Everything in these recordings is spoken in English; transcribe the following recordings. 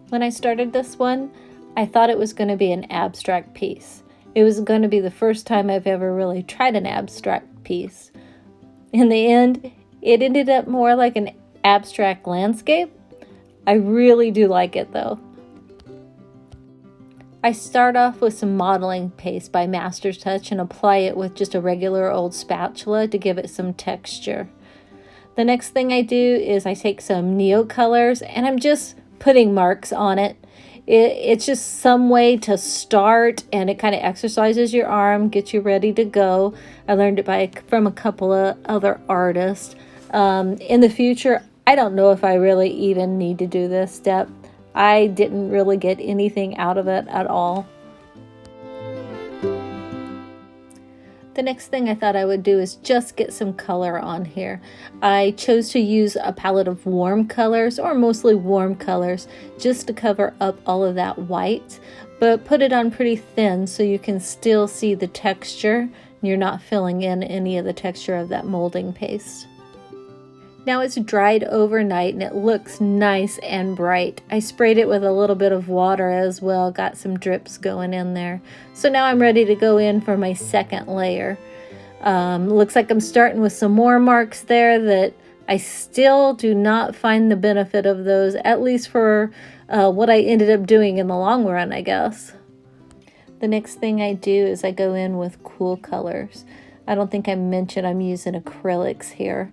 When I started this one, I thought it was going to be an abstract piece. It was going to be the first time I've ever really tried an abstract piece. In the end, it ended up more like an abstract landscape. I really do like it though. I start off with some modeling paste by Master's Touch and apply it with just a regular old spatula to give it some texture. The next thing I do is I take some Neo colors and I'm just putting marks on it. It's just some way to start, and it kind of exercises your arm, gets you ready to go. I learned it from a couple of other artists. In the future, I don't know if I really even need to do this step. I didn't really get anything out of it at all. The next thing I thought I would do is just get some color on here. I chose to use a palette of warm colors, or mostly warm colors, just to cover up all of that white, but put it on pretty thin so you can still see the texture and you're not filling in any of the texture of that molding paste. Now it's dried overnight and it looks nice and bright. I sprayed it with a little bit of water as well, got some drips going in there. So now I'm ready to go in for my second layer. Looks like I'm starting with some more marks there that I still do not find the benefit of those, at least for what I ended up doing in the long run, I guess. The next thing I do is I go in with cool colors. I don't think I mentioned I'm using acrylics here.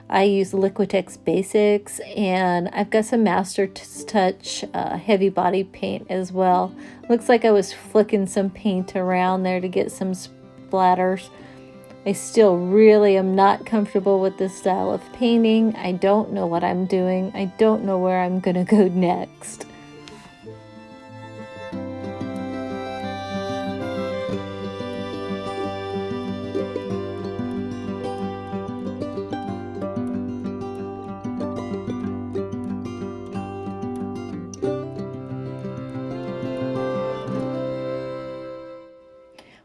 I use Liquitex Basics, and I've got some Master's Touch heavy body paint as well. Looks like I was flicking some paint around there to get some splatters. I still really am not comfortable with this style of painting. I don't know what I'm doing. I don't know where I'm gonna go next.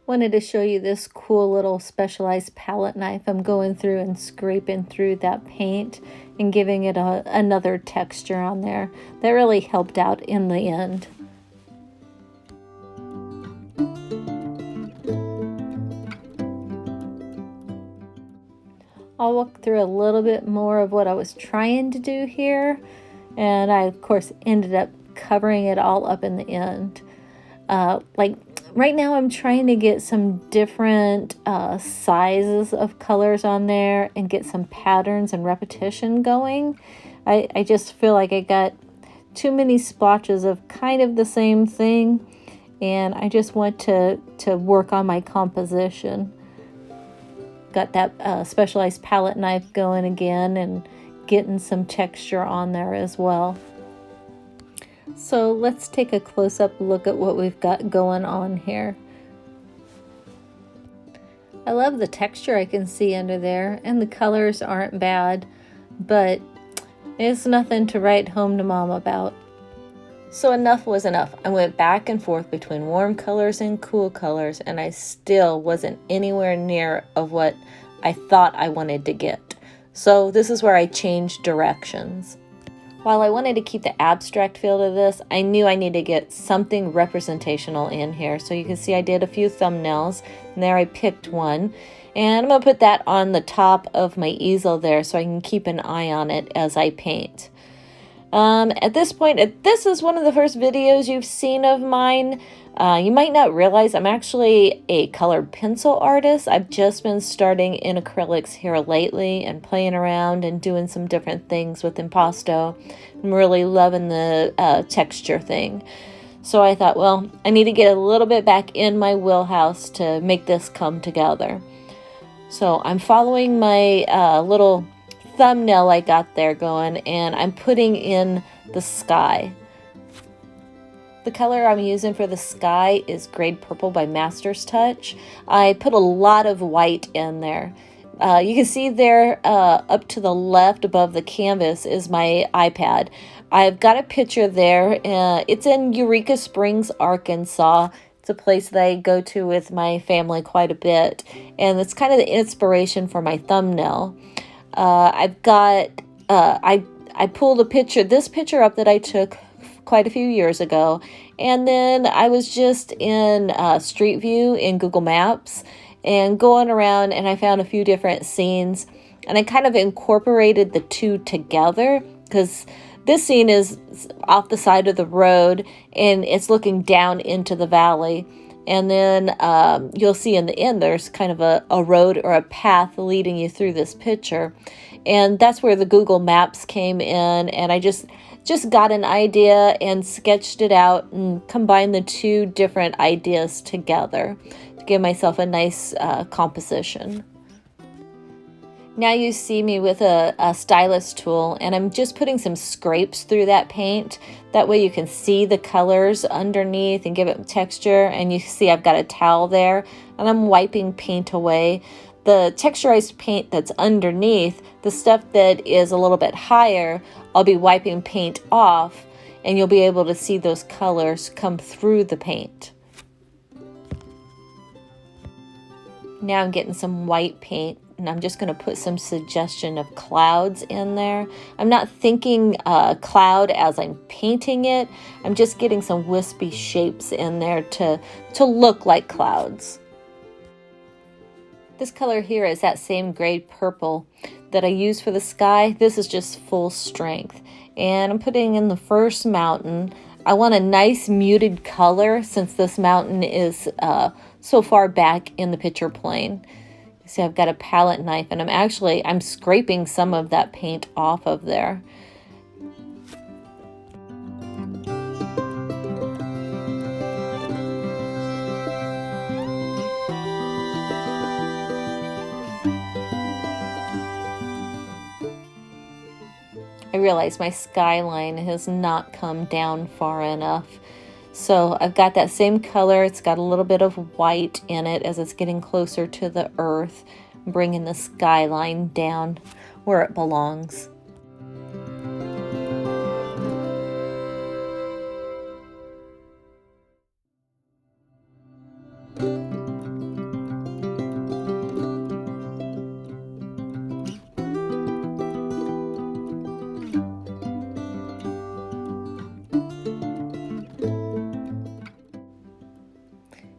Wanted to show you this cool little specialized palette knife. I'm going through and scraping through that paint and giving it another texture on there. That really helped out in the end. I'll walk through a little bit more of what I was trying to do here, and I of course ended up covering it all up in the end. Right now I'm trying to get some different sizes of colors on there and get some patterns and repetition going. I just feel like I got too many splotches of kind of the same thing, and I just want to work on my composition. Got that specialized palette knife going again and getting some texture on there as well. So let's take a close-up look at what we've got going on here. I love the texture I can see under there, and the colors aren't bad, but it's nothing to write home to mom about. So enough was enough. I went back and forth between warm colors and cool colors, and I still wasn't anywhere near of what I thought I wanted to get. So this is where I changed directions. While I wanted to keep the abstract feel to this, I knew I needed to get something representational in here. So you can see I did a few thumbnails, and there I picked one. And I'm going to put that on the top of my easel there so I can keep an eye on it as I paint. At this point, this is one of the first videos you've seen of mine. You might not realize I'm actually a colored pencil artist. I've just been starting in acrylics here lately and playing around and doing some different things with impasto. I'm really loving the texture thing. So I thought, well, I need to get a little bit back in my wheelhouse to make this come together. So I'm following my little thumbnail I got there going, and I'm putting in the sky. The color I'm using for the sky is Grade Purple by Master's Touch. I put a lot of white in there. You can see there up to the left above the canvas is my iPad. I've got a picture there. It's in Eureka Springs, Arkansas. It's a place that I go to with my family quite a bit, and it's kind of the inspiration for my thumbnail. I've got, I pulled a picture, this picture up that I took quite a few years ago. And then I was just in Street View in Google Maps and going around, and I found a few different scenes, and I kind of incorporated the two together because this scene is off the side of the road and it's looking down into the valley. And then you'll see in the end there's kind of a road or a path leading you through this picture. And that's where the Google Maps came in, and I just got an idea and sketched it out and combined the two different ideas together to give myself a nice composition. Now you see me with a stylus tool, and I'm just putting some scrapes through that paint. That way you can see the colors underneath and give it texture. And you see I've got a towel there, and I'm wiping paint away. The texturized paint that's underneath, the stuff that is a little bit higher, I'll be wiping paint off, and you'll be able to see those colors come through the paint. Now I'm getting some white paint, and I'm just going to put some suggestion of clouds in there. I'm not thinking cloud as I'm painting it. I'm just getting some wispy shapes in there to look like clouds. This color here is that same gray purple that I used for the sky. This is just full strength. And I'm putting in the first mountain. I want a nice muted color since this mountain is so far back in the picture plane. You see I've got a palette knife, and I'm scraping some of that paint off of there. I realize my skyline has not come down far enough. So I've got that same color. It's got a little bit of white in it as it's getting closer to the earth, bringing the skyline down where it belongs.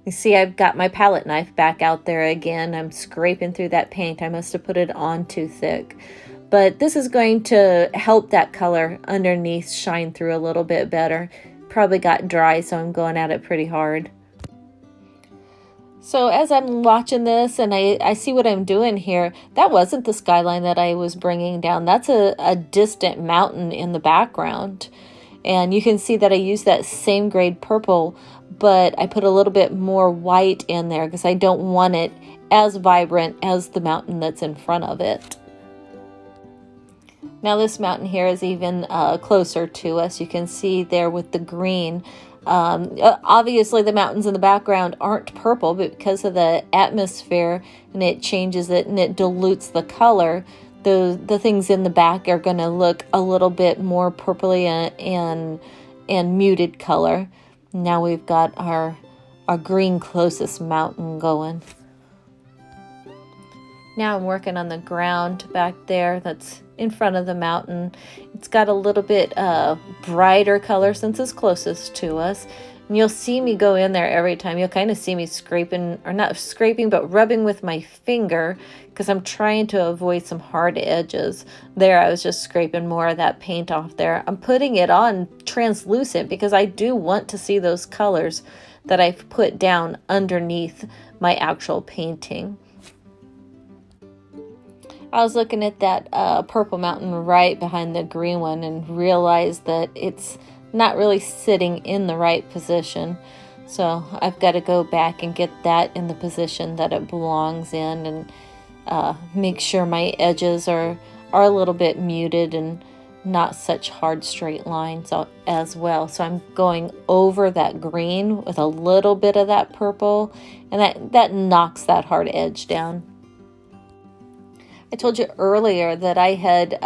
You see I've got my palette knife back out there again. I'm scraping through that paint. I must have put it on too thick. But this is going to help that color underneath shine through a little bit better. Probably got dry, so I'm going at it pretty hard. So as I'm watching this and I see what I'm doing here, that wasn't the skyline that I was bringing down. That's a distant mountain in the background. And you can see that I used that same grade purple, but I put a little bit more white in there because I don't want it as vibrant as the mountain that's in front of it. Now this mountain here is even closer to us. You can see there with the green. Obviously the mountains in the background aren't purple, but because of the atmosphere and it changes it and it dilutes the color, the things in the back are going to look a little bit more purpley and muted color. Now we've got our green closest mountain going. Now I'm working on the ground back there that's in front of the mountain. It's got a little bit brighter color since it's closest to us. And you'll see me go in there every time. You'll kind of see me scraping, or not scraping, but rubbing with my finger because I'm trying to avoid some hard edges. There, I was just scraping more of that paint off there. I'm putting it on translucent because I do want to see those colors that I've put down underneath my actual painting. I was looking at that purple mountain right behind the green one and realized that it's not really sitting in the right position. So I've got to go back and get that in the position that it belongs in and make sure my edges are a little bit muted and not such hard straight lines as well. So I'm going over that green with a little bit of that purple, and that knocks that hard edge down. I told you earlier that I had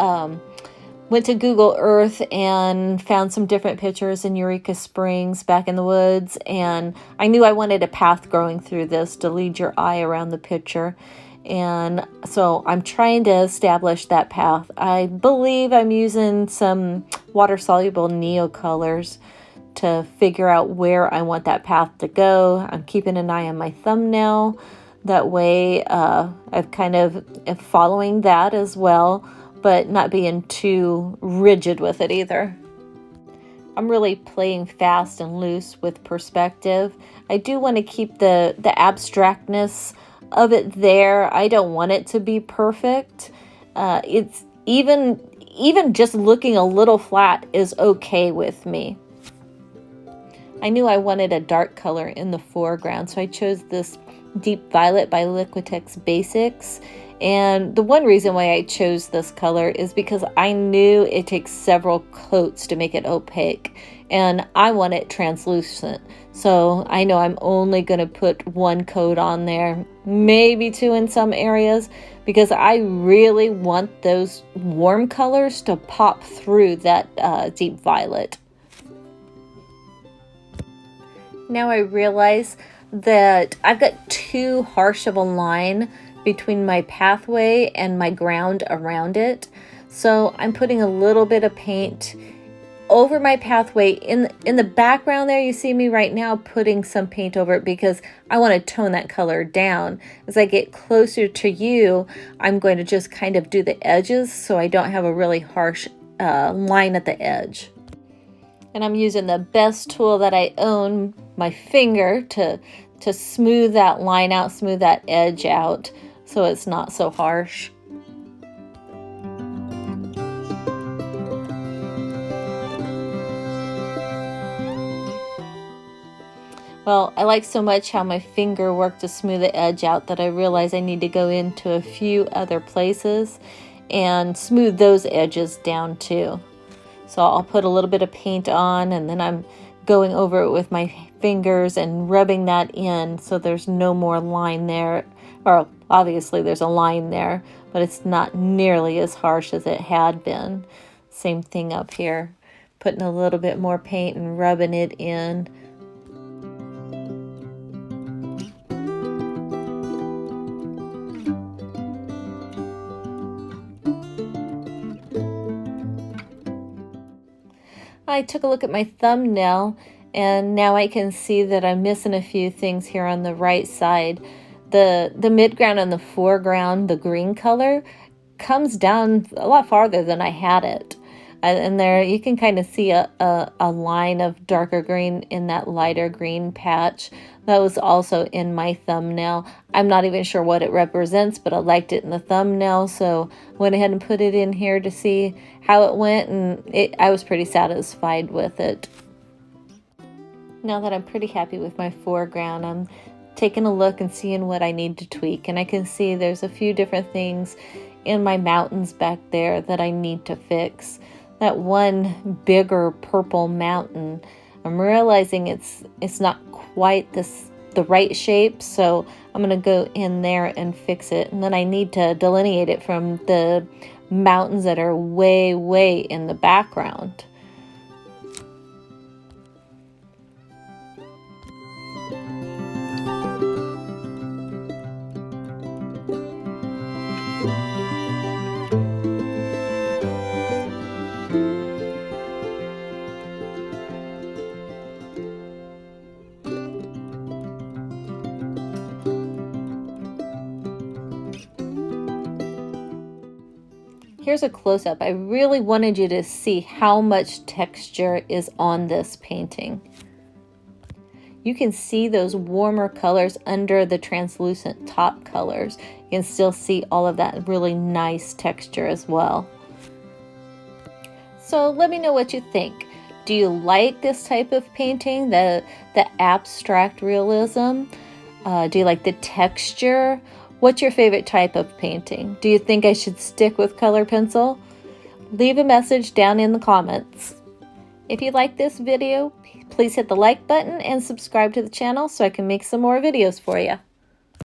went to Google Earth and found some different pictures in Eureka Springs back in the woods, and I knew I wanted a path growing through this to lead your eye around the picture. And so I'm trying to establish that path. I believe I'm using some water-soluble Neocolors to figure out where I want that path to go. I'm keeping an eye on my thumbnail. That way I've kind of following that as well, but not being too rigid with it either. I'm really playing fast and loose with perspective. I do want to keep the abstractness of it there. I don't want it to be perfect. It's even just looking a little flat is okay with me. I knew I wanted a dark color in the foreground, so I chose this Deep Violet by Liquitex Basics. And the one reason why I chose this color is because I knew it takes several coats to make it opaque, and I want it translucent. So I know I'm only going to put one coat on there, maybe two in some areas, because I really want those warm colors to pop through that deep violet. Now I realize that I've got too harsh of a line between my pathway and my ground around it. So I'm putting a little bit of paint over my pathway. In the background there, you see me right now putting some paint over it because I want to tone that color down. As I get closer to you, I'm going to just kind of do the edges so I don't have a really harsh line at the edge. And I'm using the best tool that I own, my finger, to smooth that line out, smooth that edge out so it's not so harsh. Well, I like so much how my finger worked to smooth the edge out that I realized I need to go into a few other places and smooth those edges down too. So I'll put a little bit of paint on, and then I'm going over it with my fingers and rubbing that in so there's no more line there. Or obviously there's a line there, but it's not nearly as harsh as it had been. Same thing up here. Putting a little bit more paint and rubbing it in. I took a look at my thumbnail, and now I can see that I'm missing a few things here on the right side. The midground and the foreground, the green color, comes down a lot farther than I had it. And there you can kind of see a line of darker green in that lighter green patch. That was also in my thumbnail. I'm not even sure what it represents, but I liked it in the thumbnail, so went ahead and put it in here to see how it went, and I was pretty satisfied with it. Now that I'm pretty happy with my foreground, I'm taking a look and seeing what I need to tweak, and I can see there's a few different things in my mountains back there that I need to fix. That one bigger purple mountain, I'm realizing it's not quite the right shape, so I'm going to go in there and fix it. And then I need to delineate it from the mountains that are way in the background. Here's a close-up. I really wanted you to see how much texture is on this painting. You can see those warmer colors under the translucent top colors. You can still see all of that really nice texture as well. So let me know what you think. Do you like this type of painting, the abstract realism? Do you like the texture? What's your favorite type of painting? Do you think I should stick with color pencil? Leave a message down in the comments. If you like this video, please hit the like button and subscribe to the channel so I can make some more videos for you.